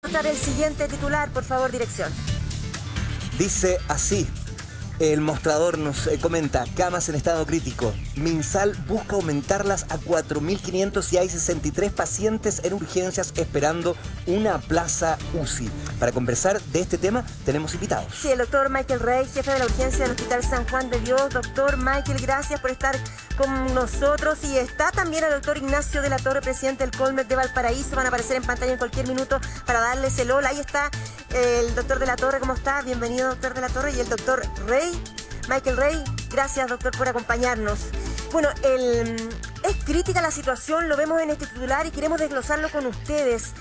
El siguiente titular, por favor, dirección. Dice así. El mostrador nos comenta, camas en estado crítico. Minsal busca aumentarlas a 4.500 y hay 63 pacientes en urgencias esperando una plaza UCI. Para conversar de este tema tenemos invitados. Sí, el doctor Michael Rey, jefe de la urgencia del Hospital San Juan de Dios. Doctor Michael, gracias por estar con nosotros. Y está también el doctor Ignacio de la Torre, presidente del Colmed de Valparaíso. Van a aparecer en pantalla en cualquier minuto para darles el hola. Ahí está el doctor de la Torre, ¿cómo está? Bienvenido, doctor de la Torre. Y el doctor Rey, Michael Rey, gracias, doctor, por acompañarnos. Bueno, es crítica la situación, lo vemos en este titular y queremos desglosarlo con ustedes.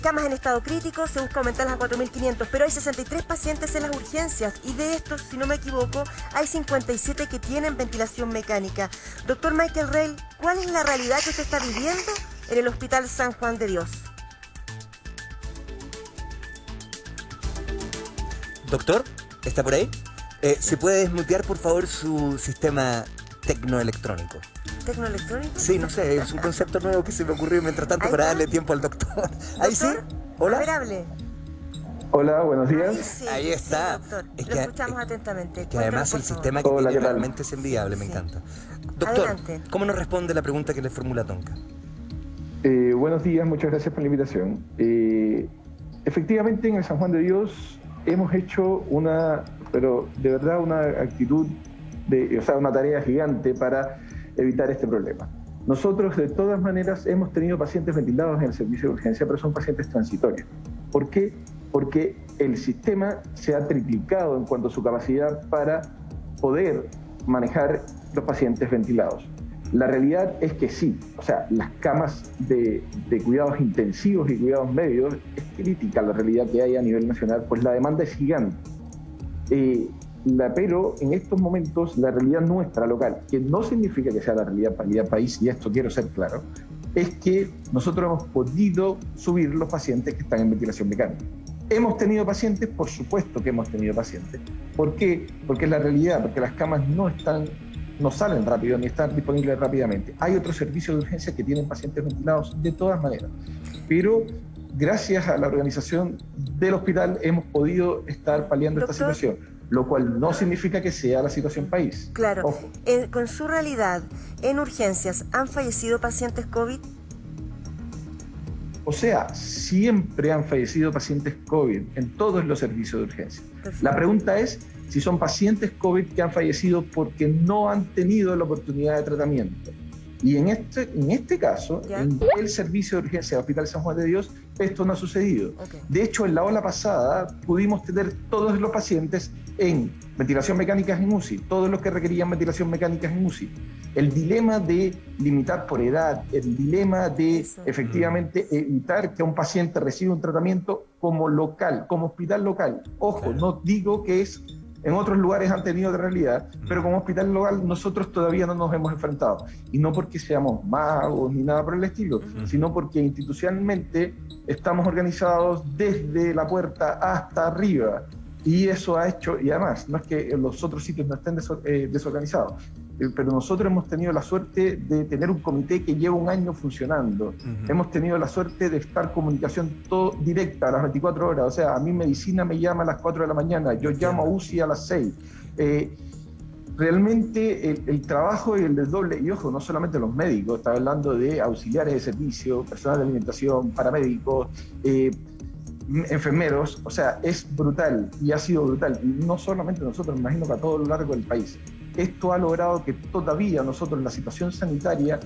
Camas en estado crítico, se busca aumentarlas a 4.500, pero hay 63 pacientes en las urgencias y de estos, si no me equivoco, hay 57 que tienen ventilación mecánica. Doctor Michael Rey, ¿cuál es la realidad que usted está viviendo en el Hospital San Juan de Dios? Doctor, ¿está por ahí? ¿Se puede desmutear, por favor, su sistema tecnoelectrónico? ¿Tecnoelectrónico? Sí, no sé, es un concepto nuevo que se me ocurrió mientras tanto para darle tiempo al doctor. ¿Ahí sí? ¿Hola? A ver, hable. Hola, buenos días. Ahí, sí, ahí está. Sí, doctor. Es Lo que, escuchamos atentamente. Que además el sistema que Hola, tiene ¿qué tal? realmente es envidiable, me Sí. encanta. Doctor, Adelante. ¿cómo nos responde la pregunta que le formula Tonka? Buenos días, muchas gracias por la invitación. Efectivamente, en el San Juan de Dios hemos hecho pero de verdad una actitud, una tarea gigante para evitar este problema. Nosotros, de todas maneras, hemos tenido pacientes ventilados en el servicio de urgencia, pero son pacientes transitorios. ¿Por qué? Porque el sistema se ha triplicado en cuanto a su capacidad para poder manejar los pacientes ventilados. La realidad es que sí, las camas de cuidados intensivos y cuidados medios, es crítica la realidad que hay a nivel nacional, pues la demanda es gigante. Pero en estos momentos la realidad nuestra local, que no significa que sea la realidad para el país, y esto quiero ser claro, es que nosotros hemos podido subir los pacientes que están en ventilación mecánica. ¿Hemos tenido pacientes? Por supuesto que hemos tenido pacientes. ¿Por qué? Porque es la realidad, porque las camas no salen rápido ni están disponibles rápidamente. Hay otros servicios de urgencia que tienen pacientes ventilados de todas maneras, pero gracias a la organización del hospital hemos podido estar paliando esta situación, lo cual no significa que sea la situación país. Claro. Ojo. Con su realidad, en urgencias, ¿han fallecido pacientes COVID? Siempre han fallecido pacientes COVID en todos los servicios de urgencia. Perfecto. La pregunta es si son pacientes COVID que han fallecido porque no han tenido la oportunidad de tratamiento. Y en este caso, ¿Ya? en el servicio de urgencia del Hospital San Juan de Dios, esto no ha sucedido. Okay. De hecho, en la ola pasada pudimos tener todos los pacientes en ventilación mecánica en UCI, todos los que requerían ventilación mecánica en UCI. El dilema de limitar por edad, el dilema de efectivamente evitar que un paciente reciba un tratamiento como local, como hospital local. Ojo, Claro. No digo que en otros lugares han tenido de realidad, pero como hospital local nosotros todavía no nos hemos enfrentado. Y no porque seamos magos ni nada por el estilo, sino porque institucionalmente estamos organizados desde la puerta hasta arriba. Y eso ha hecho, y además, no es que los otros sitios no estén desorganizados, pero nosotros hemos tenido la suerte de tener un comité que lleva un año funcionando. Hemos tenido la suerte de estar en comunicación directa a las 24 horas. A mí medicina me llama a las 4 de la mañana, yo llamo a UCI a las 6. Realmente el trabajo y el desdoble, y ojo, no solamente los médicos, está hablando de auxiliares de servicio, personal de alimentación, paramédicos, enfermeros, es brutal y ha sido brutal. Y no solamente nosotros, me imagino que a todo lo largo del país. Esto ha logrado que todavía nosotros en la situación sanitaria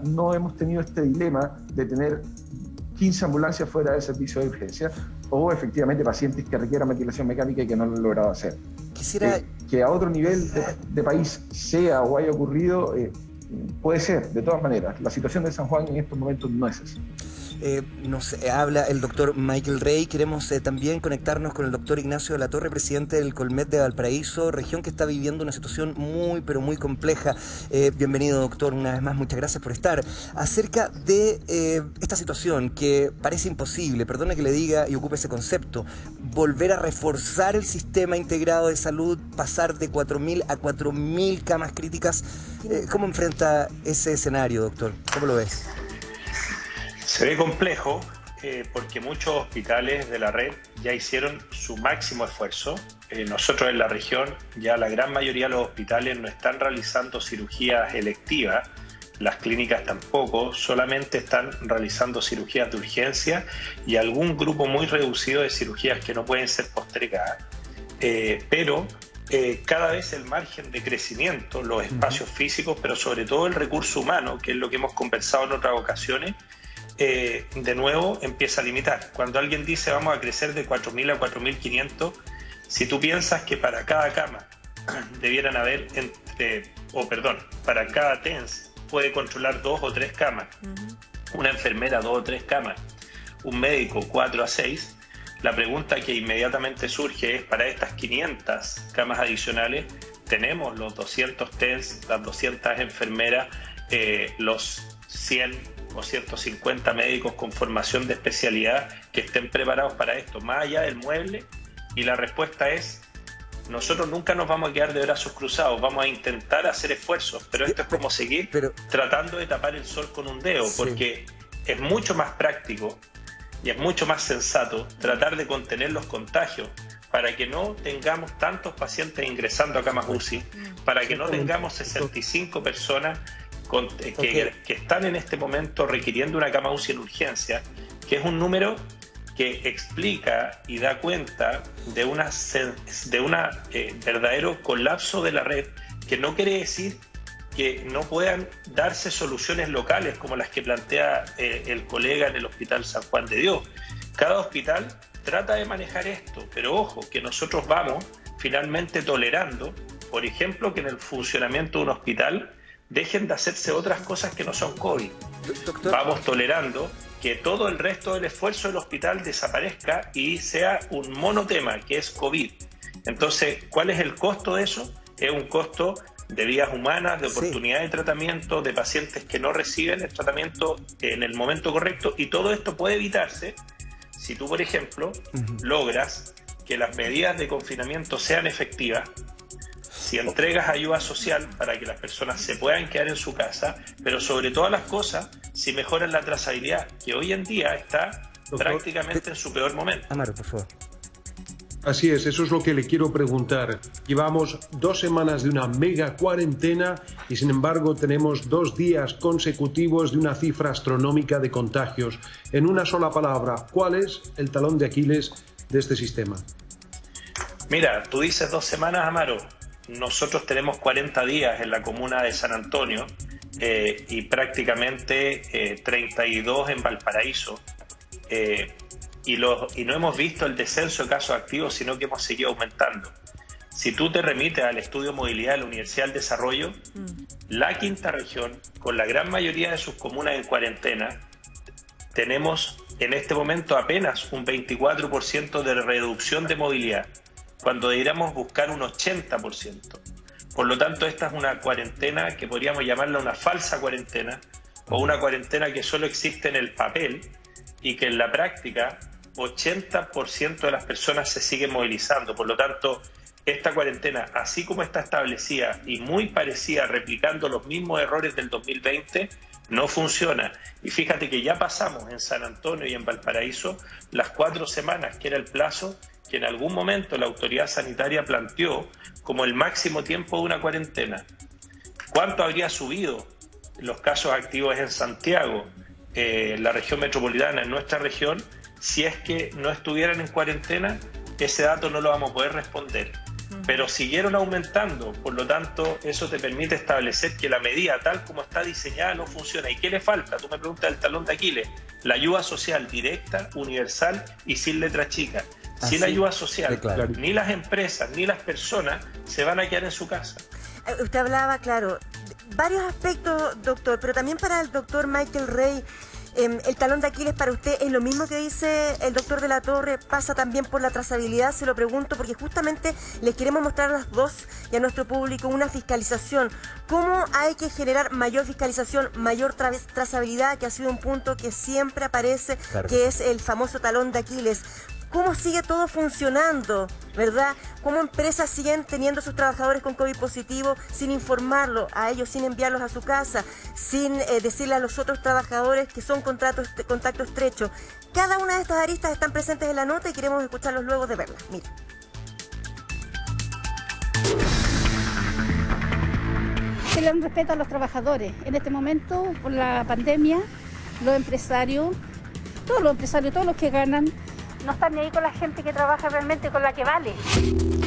no hemos tenido este dilema de tener 15 ambulancias fuera del servicio de urgencia o efectivamente pacientes que requieran ventilación mecánica y que no lo han logrado hacer. Quisiera... que a otro nivel de país sea o haya ocurrido, puede ser, de todas maneras. La situación de San Juan en estos momentos no es así. Nos habla el doctor Michael Rey. Queremos también conectarnos con el doctor Ignacio de la Torre, presidente del Colmed de Valparaíso, región que está viviendo una situación muy, pero muy compleja. Bienvenido, doctor, una vez más, muchas gracias por estar. Acerca de esta situación que parece imposible, perdone que le diga y ocupe ese concepto, volver a reforzar el sistema integrado de salud, pasar de 4.000 a 4.000 camas críticas. ¿Cómo enfrenta ese escenario, doctor? ¿Cómo lo ves? Se ve complejo, porque muchos hospitales de la red ya hicieron su máximo esfuerzo. Nosotros en la región, ya la gran mayoría de los hospitales no están realizando cirugías electivas, las clínicas tampoco, solamente están realizando cirugías de urgencia y algún grupo muy reducido de cirugías que no pueden ser postergadas. Pero cada vez el margen de crecimiento, los espacios físicos, pero sobre todo el recurso humano, que es lo que hemos conversado en otras ocasiones, de nuevo empieza a limitar. Cuando alguien dice vamos a crecer de 4.000 a 4.500, si tú piensas que para cada cama debieran haber para cada TENS puede controlar 2 o 3 camas, una enfermera 2 o 3 camas, un médico 4 a 6, la pregunta que inmediatamente surge es, para estas 500 camas adicionales, ¿tenemos los 200 TENS, las 200 enfermeras, los 100 o 150 médicos con formación de especialidad que estén preparados para esto, más allá del mueble? Y la respuesta es, nosotros nunca nos vamos a quedar de brazos cruzados, vamos a intentar hacer esfuerzos, pero esto es como seguir tratando de tapar el sol con un dedo, porque es mucho más práctico y es mucho más sensato tratar de contener los contagios para que no tengamos tantos pacientes ingresando a camas UCI, para que no tengamos 65 personas que están en este momento requiriendo una cama UCI en urgencia, que es un número que explica y da cuenta de un verdadero colapso de la red, que no quiere decir que no puedan darse soluciones locales como las que plantea el colega en el Hospital San Juan de Dios. Cada hospital trata de manejar esto, pero ojo, que nosotros vamos finalmente tolerando, por ejemplo, que en el funcionamiento de un hospital dejen de hacerse otras cosas que no son COVID. Doctor, vamos tolerando que todo el resto del esfuerzo del hospital desaparezca y sea un monotema, que es COVID. Entonces, ¿cuál es el costo de eso? Es un costo de vidas humanas, de oportunidad de tratamiento, de pacientes que no reciben el tratamiento en el momento correcto, y todo esto puede evitarse si tú, por ejemplo, logras que las medidas de confinamiento sean efectivas, si entregas ayuda social para que las personas se puedan quedar en su casa, pero sobre todas las cosas, si mejoran la trazabilidad, que hoy en día está prácticamente en su peor momento. Amaro, por favor. Así es, eso es lo que le quiero preguntar. Llevamos 2 semanas de una mega cuarentena y sin embargo tenemos 2 días consecutivos de una cifra astronómica de contagios. En una sola palabra, ¿cuál es el talón de Aquiles de este sistema? Mira, tú dices 2 semanas, Amaro. Nosotros tenemos 40 días en la comuna de San Antonio y prácticamente 32 en Valparaíso. Y no hemos visto el descenso de casos activos, sino que hemos seguido aumentando. Si tú te remites al estudio movilidad de la Universidad del Desarrollo, la quinta región, con la gran mayoría de sus comunas en cuarentena, tenemos en este momento apenas un 24% de reducción de movilidad, cuando deberíamos buscar un 80%. Por lo tanto, esta es una cuarentena que podríamos llamarla una falsa cuarentena, o una cuarentena que solo existe en el papel y que en la práctica 80% de las personas se siguen movilizando. Por lo tanto, esta cuarentena, así como está establecida y muy parecida, replicando los mismos errores del 2020, no funciona. Y fíjate que ya pasamos en San Antonio y en Valparaíso las 4 semanas, que era el plazo que en algún momento la autoridad sanitaria planteó como el máximo tiempo de una cuarentena. ¿Cuánto habría subido los casos activos en Santiago, la región metropolitana, en nuestra región, si es que no estuvieran en cuarentena? Ese dato no lo vamos a poder responder. Pero siguieron aumentando, por lo tanto, eso te permite establecer que la medida tal como está diseñada no funciona. ¿Y qué le falta? Tú me preguntas el talón de Aquiles. La ayuda social directa, universal y sin letra chica. Sin la ayuda social, ni las empresas ni las personas se van a quedar en su casa. Usted hablaba, claro, varios aspectos, doctor, pero también para el doctor Michael Rey, el talón de Aquiles para usted es lo mismo que dice el doctor de la Torre, pasa también por la trazabilidad. Se lo pregunto porque justamente les queremos mostrar a las dos y a nuestro público una fiscalización. ¿Cómo hay que generar mayor fiscalización, mayor trazabilidad, que ha sido un punto que siempre aparece, que es el famoso talón de Aquiles? cómo sigue todo funcionando, ¿verdad? Cómo empresas siguen teniendo a sus trabajadores con COVID positivo sin informarlo a ellos, sin enviarlos a su casa, sin decirle a los otros trabajadores que son contacto estrecho. Cada una de estas aristas están presentes en la nota y queremos escucharlos luego de verlas. Mira. Se le dan respeto a los trabajadores. En este momento, por la pandemia, los empresarios, todos los que ganan, no están ni ahí con la gente que trabaja realmente, con la que vale.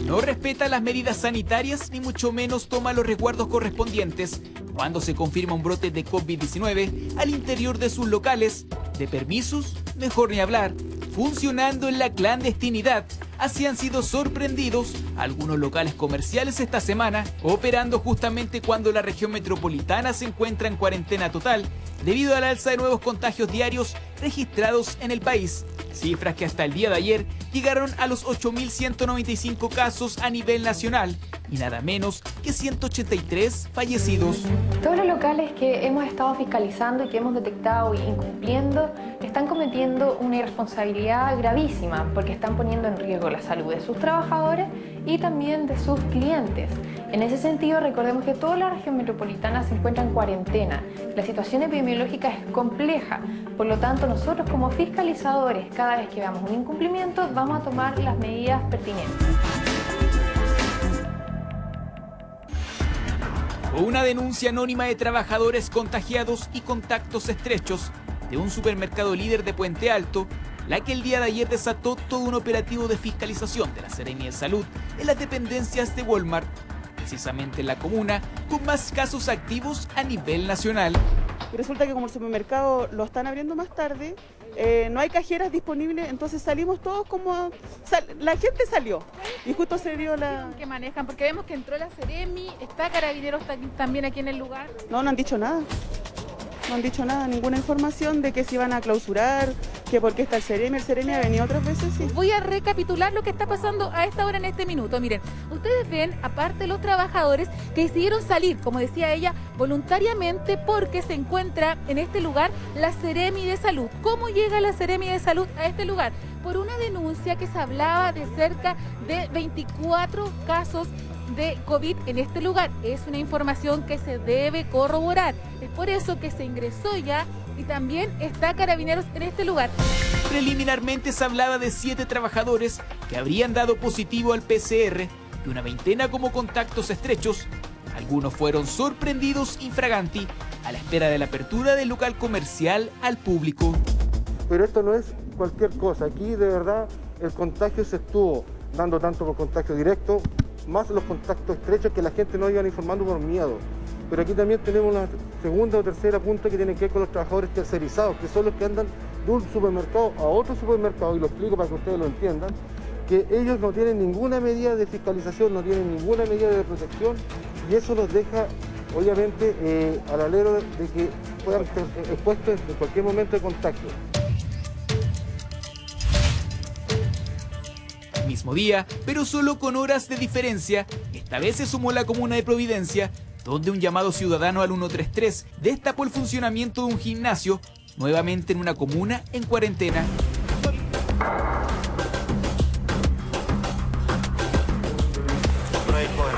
No respeta las medidas sanitarias ni mucho menos toma los resguardos correspondientes cuando se confirma un brote de COVID-19 al interior de sus locales. De permisos, mejor ni hablar. Funcionando en la clandestinidad, así han sido sorprendidos algunos locales comerciales esta semana, operando justamente cuando la región metropolitana se encuentra en cuarentena total, debido al alza de nuevos contagios diarios registrados en el país. Cifras que hasta el día de ayer llegaron a los 8.195 casos a nivel nacional y nada menos que 183 fallecidos. Todos los locales que hemos estado fiscalizando y que hemos detectado incumpliendo están cometiendo una irresponsabilidad gravísima porque están poniendo en riesgo la salud de sus trabajadores y también de sus clientes. En ese sentido, recordemos que toda la región metropolitana se encuentra en cuarentena. La situación epidemiológica es compleja, por lo tanto nosotros como fiscalizadores, cada vez que veamos un incumplimiento, vamos a tomar las medidas pertinentes. Una denuncia anónima de trabajadores contagiados y contactos estrechos de un supermercado líder de Puente Alto, la que el día de ayer desató todo un operativo de fiscalización de la Seremia de Salud en las dependencias de Walmart, precisamente en la comuna con más casos activos a nivel nacional. Y resulta que como el supermercado lo están abriendo más tarde, no hay cajeras disponibles, entonces salimos todos como... la gente salió y justo se dio la... ¿Qué manejan? Porque vemos que entró la Seremi, está Carabineros también aquí en el lugar. No han dicho nada. No han dicho nada, ninguna información de que se iban a clausurar, que porque está el Seremi ha venido otras veces, sí. Voy a recapitular lo que está pasando a esta hora en este minuto. Miren, ustedes ven, aparte de los trabajadores que decidieron salir, como decía ella, voluntariamente porque se encuentra en este lugar la Seremi de Salud. ¿Cómo llega la Seremi de Salud a este lugar? Por una denuncia que se hablaba de cerca de 24 casos de COVID en este lugar. Es una información que se debe corroborar. Es por eso que se ingresó ya y también está Carabineros en este lugar. Preliminarmente se hablaba de 7 trabajadores que habrían dado positivo al PCR y una veintena como contactos estrechos. Algunos fueron sorprendidos infraganti a la espera de la apertura del local comercial al público. Pero esto no es cualquier cosa. Aquí de verdad el contagio se estuvo dando tanto por contacto directo, más los contactos estrechos que la gente no iban informando por miedo. Pero aquí también tenemos la segunda o tercera punta que tiene que ver con los trabajadores tercerizados, que son los que andan de un supermercado a otro supermercado, y lo explico para que ustedes lo entiendan, que ellos no tienen ninguna medida de fiscalización, no tienen ninguna medida de protección, y eso los deja, obviamente, al alero de que puedan ser expuestos en cualquier momento de contagio. Mismo día, pero solo con horas de diferencia, esta vez se sumó la comuna de Providencia, donde un llamado ciudadano al 133 destapó el funcionamiento de un gimnasio, nuevamente en una comuna en cuarentena.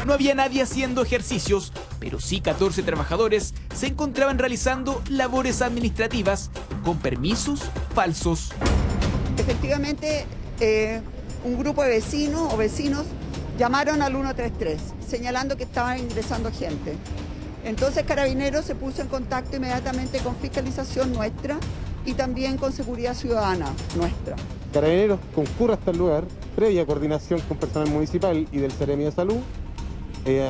No había nadie haciendo ejercicios, pero sí 14 trabajadores se encontraban realizando labores administrativas con permisos falsos. Efectivamente, un grupo de vecinos o vecinos llamaron al 133 señalando que estaban ingresando gente. Entonces Carabineros se puso en contacto inmediatamente con fiscalización nuestra y también con seguridad ciudadana nuestra. Carabineros concurre hasta el lugar, previa coordinación con personal municipal y del Seremi de Salud.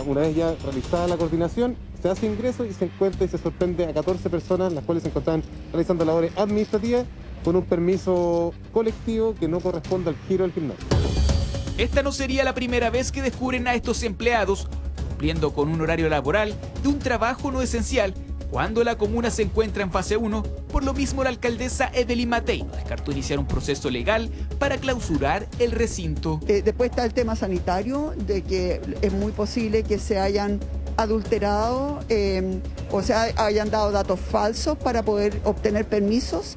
Una vez ya realizada la coordinación, se hace ingreso y se encuentra y se sorprende a 14 personas, las cuales se encontraban realizando labores administrativas con un permiso colectivo que no corresponde al giro del gimnasio. Esta no sería la primera vez que descubren a estos empleados cumpliendo con un horario laboral de un trabajo no esencial cuando la comuna se encuentra en fase 1. Por lo mismo, la alcaldesa Evelyn Matei no descartó iniciar un proceso legal para clausurar el recinto. Después está el tema sanitario, de que es muy posible que se hayan adulterado o se hayan dado datos falsos para poder obtener permisos.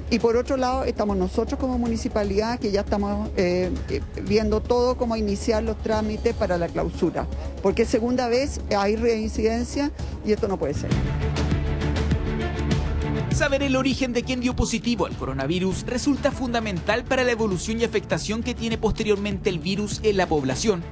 Y por otro lado, estamos nosotros como municipalidad, que ya estamos viendo todo cómo iniciar los trámites para la clausura, porque segunda vez hay reincidencia y esto no puede ser. Saber el origen de quien dio positivo al coronavirus resulta fundamental para la evolución y afectación que tiene posteriormente el virus en la población.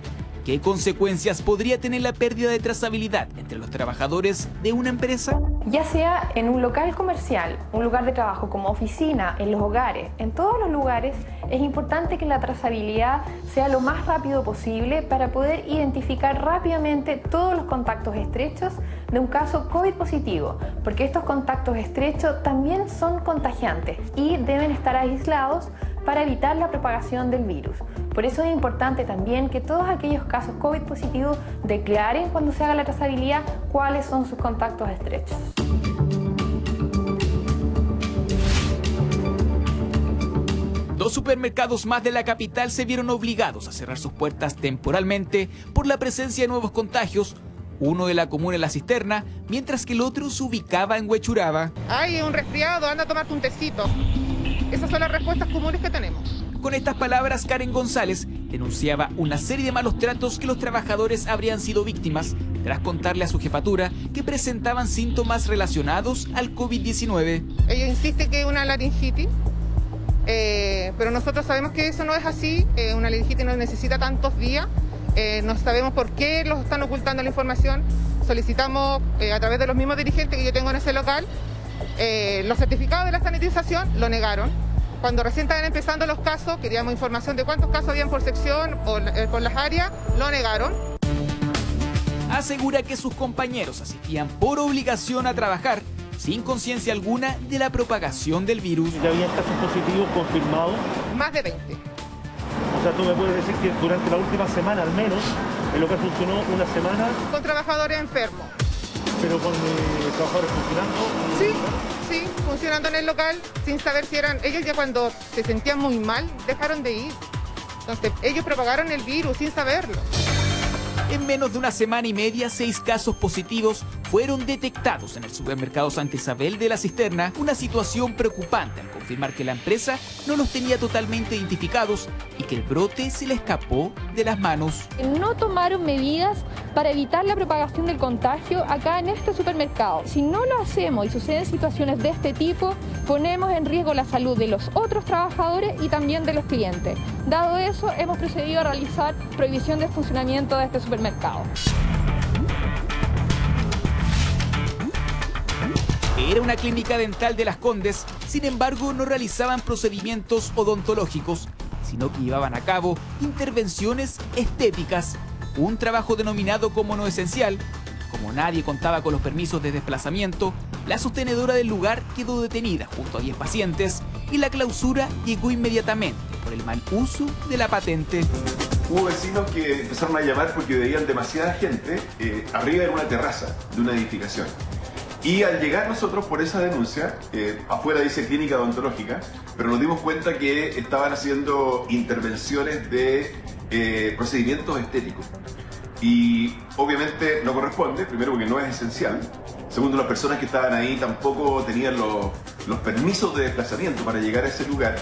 ¿Qué consecuencias podría tener la pérdida de trazabilidad entre los trabajadores de una empresa? Ya sea en un local comercial, un lugar de trabajo como oficina, en los hogares, en todos los lugares, es importante que la trazabilidad sea lo más rápido posible para poder identificar rápidamente todos los contactos estrechos de un caso COVID positivo, porque estos contactos estrechos también son contagiantes y deben estar aislados para evitar la propagación del virus. Por eso es importante también que todos aquellos casos COVID positivos declaren cuando se haga la trazabilidad cuáles son sus contactos estrechos. Dos supermercados más de la capital se vieron obligados a cerrar sus puertas temporalmente por la presencia de nuevos contagios, uno de la comuna La Cisterna, mientras que el otro se ubicaba en Huechuraba. Hay un resfriado, anda a tomarte un tecito. Esas son las respuestas comunes que tenemos. Con estas palabras, Karen González denunciaba una serie de malos tratos que los trabajadores habrían sido víctimas tras contarle a su jefatura que presentaban síntomas relacionados al COVID-19. Ellos insisten que es una laringitis, pero nosotros sabemos que eso no es así. Una laringitis no necesita tantos días. No sabemos por qué los están ocultando la información. Solicitamos a través de los mismos dirigentes que yo tengo en ese local los certificados de la sanitización, lo negaron. Cuando recién estaban empezando los casos, queríamos información de cuántos casos habían por sección o por las áreas, lo negaron. Asegura que sus compañeros asistían por obligación a trabajar, sin conciencia alguna de la propagación del virus. ¿Ya había casos positivos confirmados? Más de 20. O sea, tú me puedes decir que durante la última semana al menos, el local funcionó una semana. Con trabajadores enfermos. ¿Pero con trabajadores funcionando? Sí, funcionando en el local, sin saber si eran... Ellos ya cuando se sentían muy mal, dejaron de ir. Entonces, ellos propagaron el virus sin saberlo. En menos de una semana y media, 6 casos positivos fueron detectados en el supermercado Santa Isabel de La Cisterna, una situación preocupante al confirmar que la empresa no los tenía totalmente identificados y que el brote se le escapó de las manos. No tomaron medidas para evitar la propagación del contagio acá en este supermercado. Si no lo hacemos y suceden situaciones de este tipo, ponemos en riesgo la salud de los otros trabajadores y también de los clientes. Dado eso, hemos procedido a realizar prohibición de funcionamiento de este supermercado. Era una clínica dental de Las Condes, sin embargo no realizaban procedimientos odontológicos, sino que llevaban a cabo intervenciones estéticas, un trabajo denominado como no esencial. Como nadie contaba con los permisos de desplazamiento, la sostenedora del lugar quedó detenida junto a 10 pacientes y la clausura llegó inmediatamente por el mal uso de la patente. Hubo vecinos que empezaron a llamar porque veían demasiada gente arriba en una terraza de una edificación. Y al llegar nosotros por esa denuncia, afuera dice clínica odontológica, pero nos dimos cuenta que estaban haciendo intervenciones de procedimientos estéticos. Y obviamente no corresponde, primero porque no es esencial, segundo las personas que estaban ahí tampoco tenían los permisos de desplazamiento para llegar a ese lugar.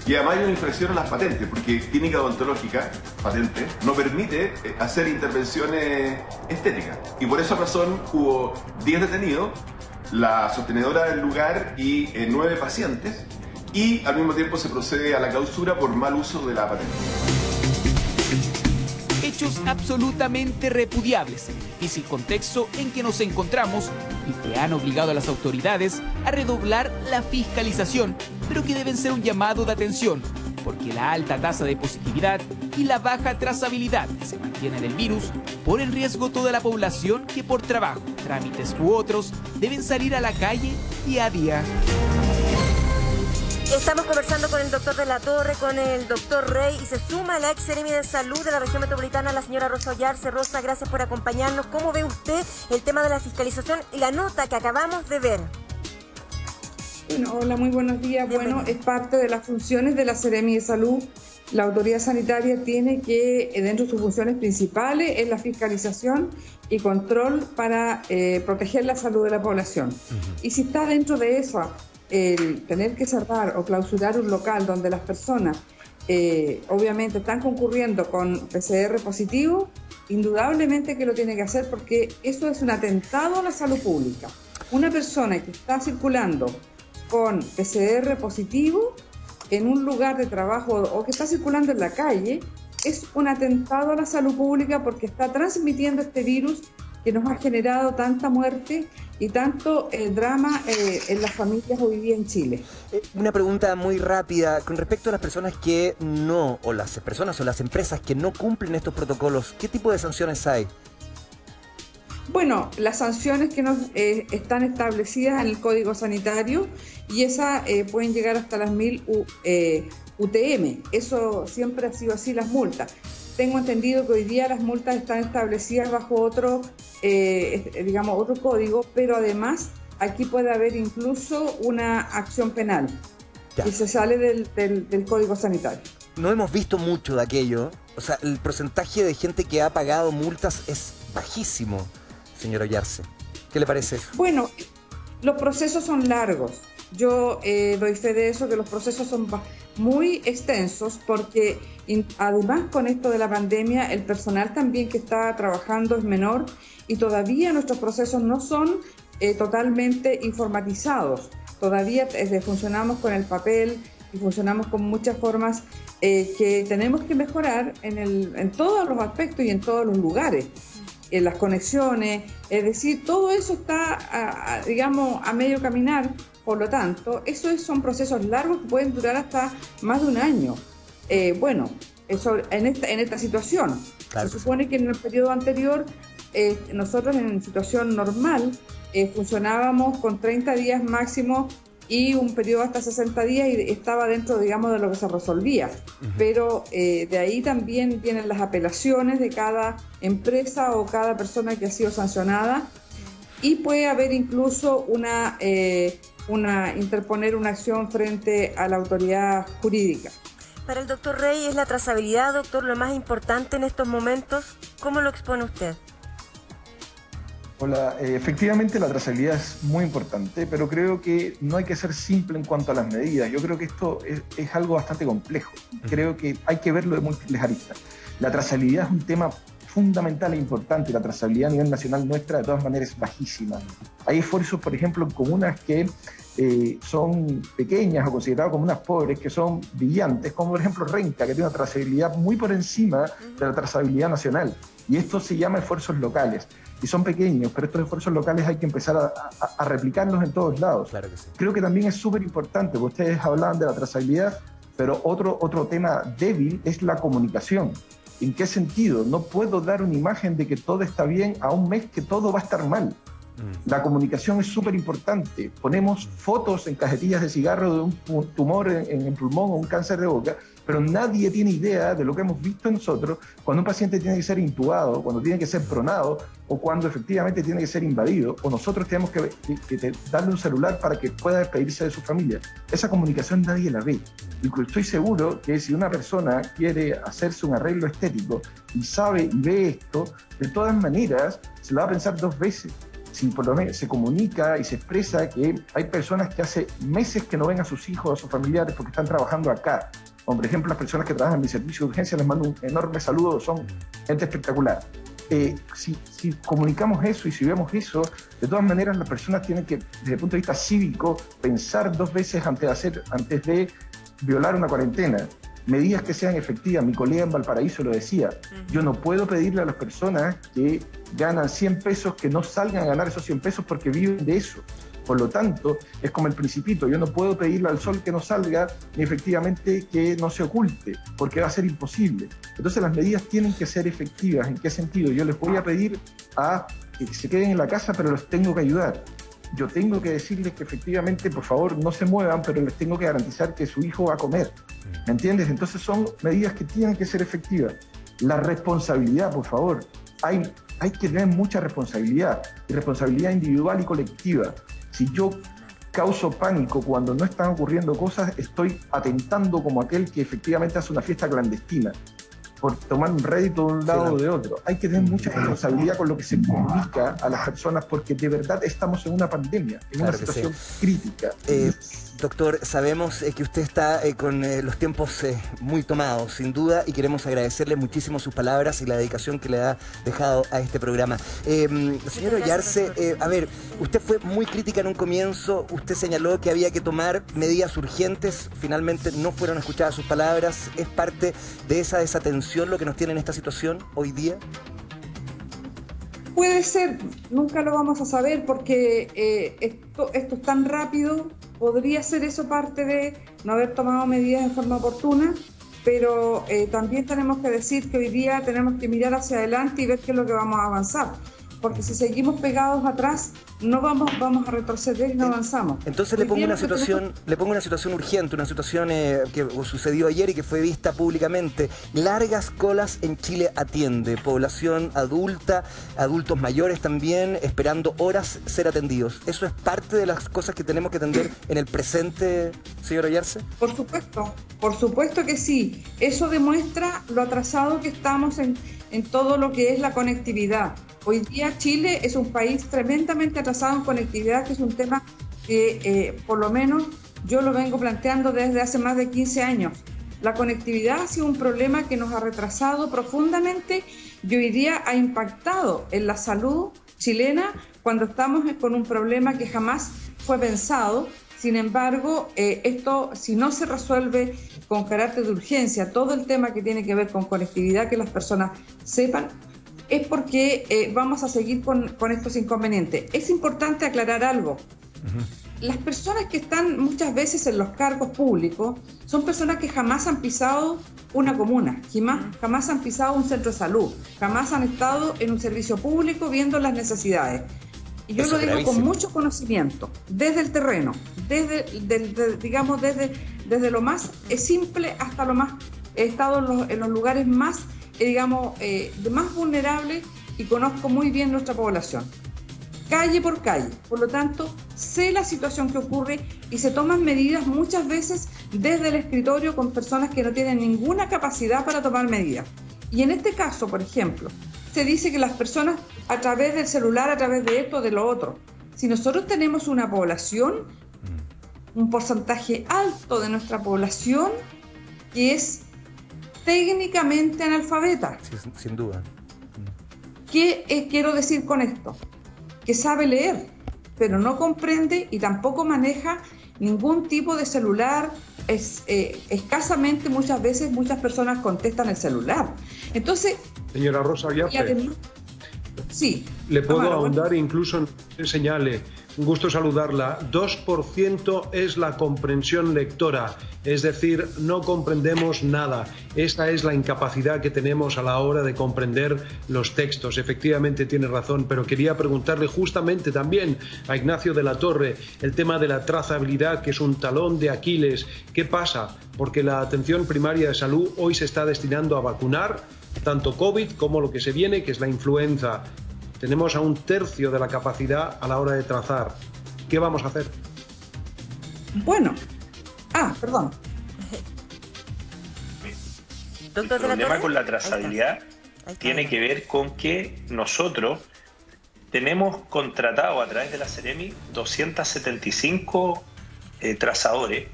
Y además hay una infracción a las patentes, porque clínica odontológica, patente, no permite hacer intervenciones estéticas. Y por esa razón hubo 10 detenidos, la sostenedora del lugar y 9 pacientes, y al mismo tiempo se procede a la clausura por mal uso de la patente. Hechos absolutamente repudiables en el difícil contexto en que nos encontramos y que han obligado a las autoridades a redoblar la fiscalización, pero que deben ser un llamado de atención, porque la alta tasa de positividad y la baja trazabilidad que se mantiene del virus pone en riesgo toda la población que por trabajo, trámites u otros deben salir a la calle día a día. Estamos conversando con el doctor de la Torre, con el doctor Rey, y se suma la ex seremi de salud de la región metropolitana, la señora Rosa Ollarse. Rosa, gracias por acompañarnos. ¿Cómo ve usted el tema de la fiscalización y la nota que acabamos de ver? Bueno, hola, muy buenos días. Bienvenido. Bueno, es parte de las funciones de la seremi de salud. La autoridad sanitaria tiene que, dentro de sus funciones principales, es la fiscalización y control para proteger la salud de la población. Y si está dentro de eso el tener que cerrar o clausurar un local donde las personas obviamente están concurriendo con PCR positivo, indudablemente que lo tiene que hacer porque eso es un atentado a la salud pública. Una persona que está circulando con PCR positivo en un lugar de trabajo o que está circulando en la calle es un atentado a la salud pública porque está transmitiendo este virus que nos ha generado tanta muerte y tanto drama en las familias hoy día en Chile. Una pregunta muy rápida con respecto a las personas que no, o las personas o las empresas que no cumplen estos protocolos, ¿qué tipo de sanciones hay? Bueno, las sanciones que están establecidas en el Código Sanitario y esas pueden llegar hasta las 1000 UTM. Eso siempre ha sido así, las multas. Tengo entendido que hoy día las multas están establecidas bajo otro, otro código, pero además aquí puede haber incluso una acción penal y se sale del Código Sanitario. No hemos visto mucho de aquello. O sea, el porcentaje de gente que ha pagado multas es bajísimo, señor Ollarse. ¿Qué le parece eso? Bueno, los procesos son largos. Yo doy fe de eso, que los procesos son muy extensos porque además con esto de la pandemia el personal también que está trabajando es menor y todavía nuestros procesos no son totalmente informatizados. Todavía funcionamos con el papel y funcionamos con muchas formas que tenemos que mejorar en todos los aspectos y en todos los lugares. En las conexiones, es decir, todo eso está, a medio caminar. Por lo tanto, esos son procesos largos que pueden durar hasta más de un año. Eso en esta situación. Claro. Se supone que en el periodo anterior, nosotros en situación normal funcionábamos con 30 días máximo y un periodo hasta 60 días y estaba dentro, digamos, de lo que se resolvía. Pero de ahí también vienen las apelaciones de cada empresa o cada persona que ha sido sancionada y puede haber incluso interponer una acción frente a la autoridad jurídica. Para el doctor Rey, ¿es la trazabilidad, doctor, lo más importante en estos momentos? ¿Cómo lo expone usted? Hola, efectivamente la trazabilidad es muy importante, pero creo que no hay que ser simple en cuanto a las medidas. Yo creo que esto es algo bastante complejo. Creo que hay que verlo de múltiples aristas. La trazabilidad es un tema fundamental e importante. La trazabilidad a nivel nacional nuestra de todas maneras es bajísima. Hay esfuerzos, por ejemplo, en comunas que son pequeñas o consideradas comunas pobres, que son brillantes, como por ejemplo Renca, que tiene una trazabilidad muy por encima de la trazabilidad nacional. Y esto se llama esfuerzos locales. Y son pequeños, pero estos esfuerzos locales hay que empezar a replicarlos en todos lados. Claro que sí. Creo que también es súper importante, porque ustedes hablaban de la trazabilidad, pero otro tema débil es la comunicación. ¿En qué sentido? No puedo dar una imagen de que todo está bien a un mes que todo va a estar mal. La comunicación es súper importante. Ponemos fotos en cajetillas de cigarro de un tumor en el pulmón o un cáncer de boca, pero nadie tiene idea de lo que hemos visto nosotros cuando un paciente tiene que ser intubado, cuando tiene que ser pronado o cuando efectivamente tiene que ser invadido, o nosotros tenemos que darle un celular para que pueda despedirse de su familia. Esa comunicación nadie la ve. Y estoy seguro que si una persona quiere hacerse un arreglo estético y sabe y ve esto, de todas maneras se lo va a pensar dos veces. Si por lo menos se comunica y se expresa que hay personas que hace meses que no ven a sus hijos o a sus familiares porque están trabajando acá. Como por ejemplo las personas que trabajan en mi servicio de urgencia, les mando un enorme saludo, son gente espectacular. Si comunicamos eso y si vemos eso, de todas maneras las personas tienen que, desde el punto de vista cívico, pensar dos veces antes de violar una cuarentena. Medidas que sean efectivas. Mi colega en Valparaíso lo decía. Yo no puedo pedirle a las personas que ganan 100 pesos que no salgan a ganar esos 100 pesos porque viven de eso. Por lo tanto, es como el Principito. Yo no puedo pedirle al sol que no salga ni efectivamente que no se oculte, porque va a ser imposible. Entonces las medidas tienen que ser efectivas. ¿En qué sentido? Yo les voy a pedir a que se queden en la casa, pero los tengo que ayudar. Yo tengo que decirles que efectivamente, por favor, no se muevan, pero les tengo que garantizar que su hijo va a comer. ¿Me entiendes? Entonces son medidas que tienen que ser efectivas. La responsabilidad, por favor. Hay que tener mucha responsabilidad, y responsabilidad individual y colectiva. Si yo causo pánico cuando no están ocurriendo cosas, estoy atentando como aquel que efectivamente hace una fiesta clandestina. por tomar un rédito de un lado o de otro. Hay que tener mucha responsabilidad con lo que se comunica a las personas, porque de verdad estamos en una pandemia, en una situación crítica. Doctor, sabemos que usted está con los tiempos muy tomados, sin duda, y queremos agradecerle muchísimo sus palabras y la dedicación que le ha dejado a este programa. Señor Oyarse, a ver, usted fue muy crítica en un comienzo, usted señaló que había que tomar medidas urgentes, finalmente no fueron escuchadas sus palabras. ¿Es parte de esa desatención lo que nos tiene en esta situación hoy día? Puede ser, nunca lo vamos a saber porque esto es tan rápido. Podría ser eso parte de no haber tomado medidas en forma oportuna, pero también tenemos que decir que hoy día tenemos que mirar hacia adelante y ver qué es lo que vamos a avanzar. Porque si seguimos pegados atrás, no vamos a retroceder y no avanzamos. Entonces le pongo una situación urgente, una situación que sucedió ayer y que fue vista públicamente. Largas colas en Chile Atiende, población adulta, adultos mayores también, esperando horas ser atendidos. ¿Eso es parte de las cosas que tenemos que atender en el presente, señor Oyarse? Por supuesto que sí. Eso demuestra lo atrasado que estamos en todo lo que es la conectividad. Hoy día Chile es un país tremendamente atrasado en conectividad, que es un tema que por lo menos yo lo vengo planteando desde hace más de 15 años. La conectividad ha sido un problema que nos ha retrasado profundamente y hoy día ha impactado en la salud chilena cuando estamos con un problema que jamás fue pensado. Sin embargo, esto, si no se resuelve con carácter de urgencia, todo el tema que tiene que ver con conectividad, que las personas sepan, es porque vamos a seguir con estos inconvenientes. Es importante aclarar algo. Las personas que están muchas veces en los cargos públicos son personas que jamás han pisado una comuna, jamás han pisado un centro de salud, jamás han estado en un servicio público viendo las necesidades. Y yo lo digo con mucho conocimiento, desde el terreno, desde lo más simple hasta lo más... He estado en los lugares más, más vulnerables y conozco muy bien nuestra población. Calle por calle. Por lo tanto, sé la situación que ocurre y se toman medidas muchas veces desde el escritorio con personas que no tienen ninguna capacidad para tomar medidas. Y en este caso, por ejemplo, se dice que las personas a través del celular, a través de esto, de lo otro. Si nosotros tenemos una población, un porcentaje alto de nuestra población que es técnicamente analfabeta. Sí, sin duda. ¿Qué quiero decir con esto? Que sabe leer, pero no comprende y tampoco maneja ningún tipo de celular. Escasamente muchas veces muchas personas contestan el celular. Entonces, señora Rosa Oyarse, sí, le puedo ahondar incluso en señale. Un gusto saludarla. 2% es la comprensión lectora, es decir, no comprendemos nada. Esta es la incapacidad que tenemos a la hora de comprender los textos. Efectivamente tiene razón, pero quería preguntarle justamente también a Ignacio de la Torre el tema de la trazabilidad, que es un talón de Aquiles. ¿Qué pasa? Porque la atención primaria de salud hoy se está destinando a vacunar tanto COVID como lo que se viene, que es la influenza. Tenemos a un tercio de la capacidad a la hora de trazar. ¿Qué vamos a hacer? Bueno. Perdón. El problema con la trazabilidad tiene que ver con que nosotros tenemos contratado a través de la Seremi 275 trazadores,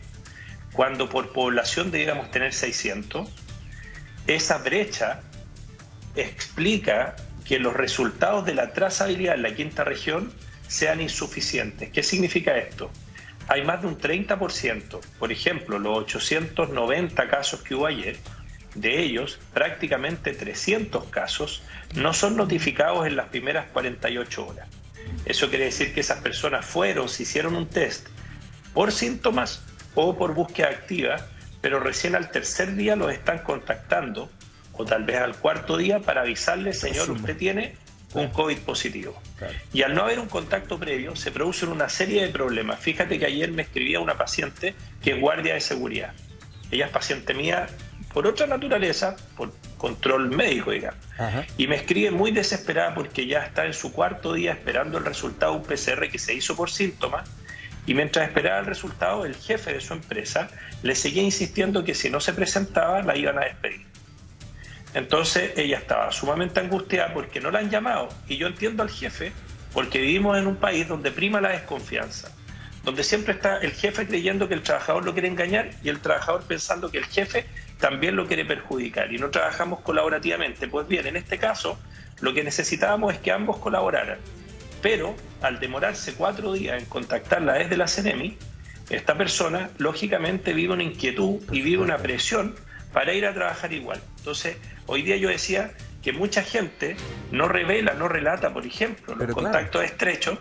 cuando por población debiéramos tener 600. Esa brecha explica que los resultados de la trazabilidad en la quinta región sean insuficientes. ¿Qué significa esto? Hay más de un 30%, por ejemplo, los 890 casos que hubo ayer, de ellos prácticamente 300 casos no son notificados en las primeras 48 horas. Eso quiere decir que esas personas se hicieron un test por síntomas o por búsqueda activa, pero recién al tercer día los están contactando, o tal vez al cuarto día, para avisarle: señor, usted tiene un COVID positivo. Claro. Y al no haber un contacto previo, se producen una serie de problemas. Fíjate que ayer me escribía una paciente que es guardia de seguridad. Ella es paciente mía por otra naturaleza, por control médico, digamos. Y me escribe muy desesperada porque ya está en su cuarto día esperando el resultado de un PCR que se hizo por síntomas. Y mientras esperaba el resultado, el jefe de su empresa le seguía insistiendo que si no se presentaba, la iban a despedir. Entonces ella estaba sumamente angustiada porque no la han llamado. Y yo entiendo al jefe, porque vivimos en un país donde prima la desconfianza, donde siempre está el jefe creyendo que el trabajador lo quiere engañar y el trabajador pensando que el jefe también lo quiere perjudicar, y no trabajamos colaborativamente. Pues bien, en este caso lo que necesitábamos es que ambos colaboraran, pero al demorarse 4 días en contactarla desde la Seremi, esta persona lógicamente vive una inquietud y vive una presión para ir a trabajar igual. Entonces, hoy día yo decía que mucha gente no revela, no relata, por ejemplo, los contactos estrechos,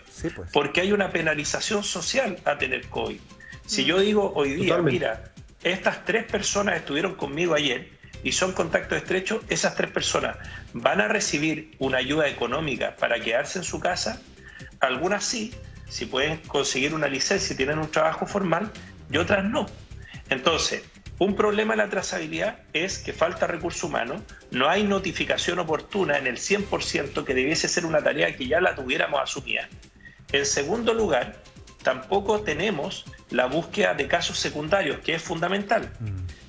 porque hay una penalización social a tener COVID. Si yo digo hoy día, mira, estas 3 personas estuvieron conmigo ayer y son contactos estrechos, esas 3 personas van a recibir una ayuda económica para quedarse en su casa. Algunas sí, si pueden conseguir una licencia y tienen un trabajo formal, y otras no. Entonces, un problema de la trazabilidad es que falta recurso humano, no hay notificación oportuna en el 100%, que debiese ser una tarea que ya la tuviéramos asumida. En segundo lugar, tampoco tenemos la búsqueda de casos secundarios, que es fundamental.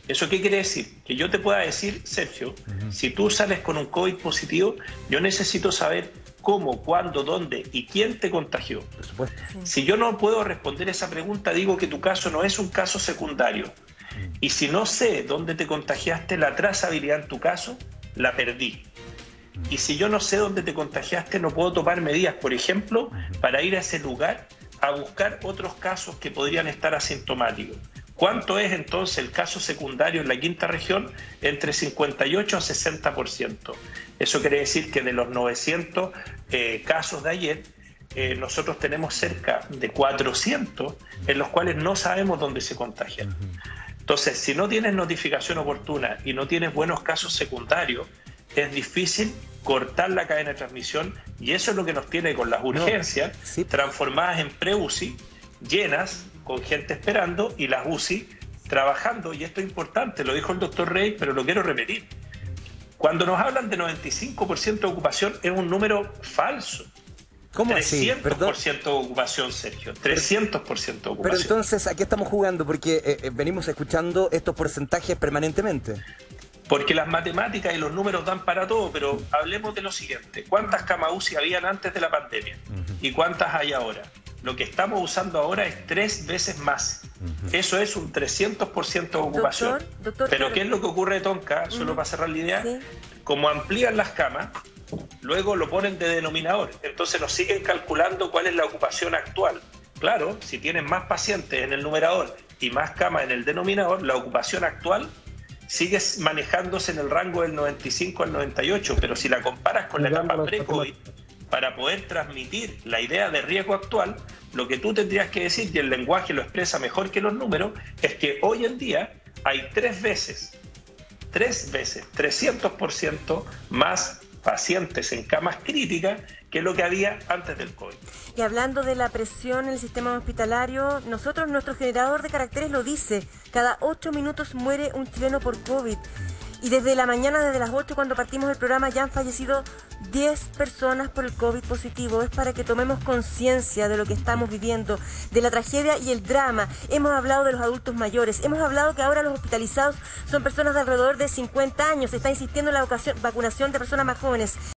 ¿Eso qué quiere decir? Que yo te pueda decir, Sergio, si tú sales con un COVID positivo, yo necesito saber cómo, cuándo, dónde y quién te contagió. Por supuesto. Si yo no puedo responder esa pregunta, digo que tu caso no es un caso secundario. Y si no sé dónde te contagiaste, la trazabilidad en tu caso la perdí. Y si yo no sé dónde te contagiaste, no puedo tomar medidas, por ejemplo, para ir a ese lugar a buscar otros casos que podrían estar asintomáticos. ¿Cuánto es entonces el caso secundario en la quinta región? Entre 58 a 60%. Eso quiere decir que de los 900 casos de ayer, nosotros tenemos cerca de 400 en los cuales no sabemos dónde se contagian. Entonces, si no tienes notificación oportuna y no tienes buenos casos secundarios, es difícil cortar la cadena de transmisión, y eso es lo que nos tiene con las urgencias transformadas en pre-UCI, llenas, con gente esperando, y las UCI trabajando. Y esto es importante, lo dijo el doctor Rey, pero lo quiero repetir. Cuando nos hablan de 95% de ocupación, es un número falso. ¿Cómo así? 300% de ocupación, Sergio. 300% de ocupación. Pero entonces, ¿a qué estamos jugando? Porque venimos escuchando estos porcentajes permanentemente. Porque las matemáticas y los números dan para todo, pero hablemos de lo siguiente. ¿Cuántas camas UCI habían antes de la pandemia? ¿Y cuántas hay ahora? Lo que estamos usando ahora es 3 veces más. Eso es un 300% de ocupación. Doctor, pero ¿qué es lo que ocurre, Tonka? Solo para cerrar la idea. Como amplían las camas, luego lo ponen de denominador. Entonces nos siguen calculando cuál es la ocupación actual. Claro, si tienen más pacientes en el numerador y más camas en el denominador, la ocupación actual sigue manejándose en el rango del 95 al 98, pero si la comparas con la etapa pre-COVID, para poder transmitir la idea de riesgo actual, lo que tú tendrías que decir, y el lenguaje lo expresa mejor que los números, es que hoy en día hay 3 veces, 300% más pacientes en camas críticas que lo que había antes del COVID. Y hablando de la presión en el sistema hospitalario, nuestro generador de caracteres lo dice, cada 8 minutos muere un chileno por COVID. Y desde la mañana, desde las 8 cuando partimos el programa, ya han fallecido 10 personas por el COVID positivo. Es para que tomemos conciencia de lo que estamos viviendo, de la tragedia y el drama. Hemos hablado de los adultos mayores, hemos hablado que ahora los hospitalizados son personas de alrededor de 50 años. Se está insistiendo en la vacunación de personas más jóvenes.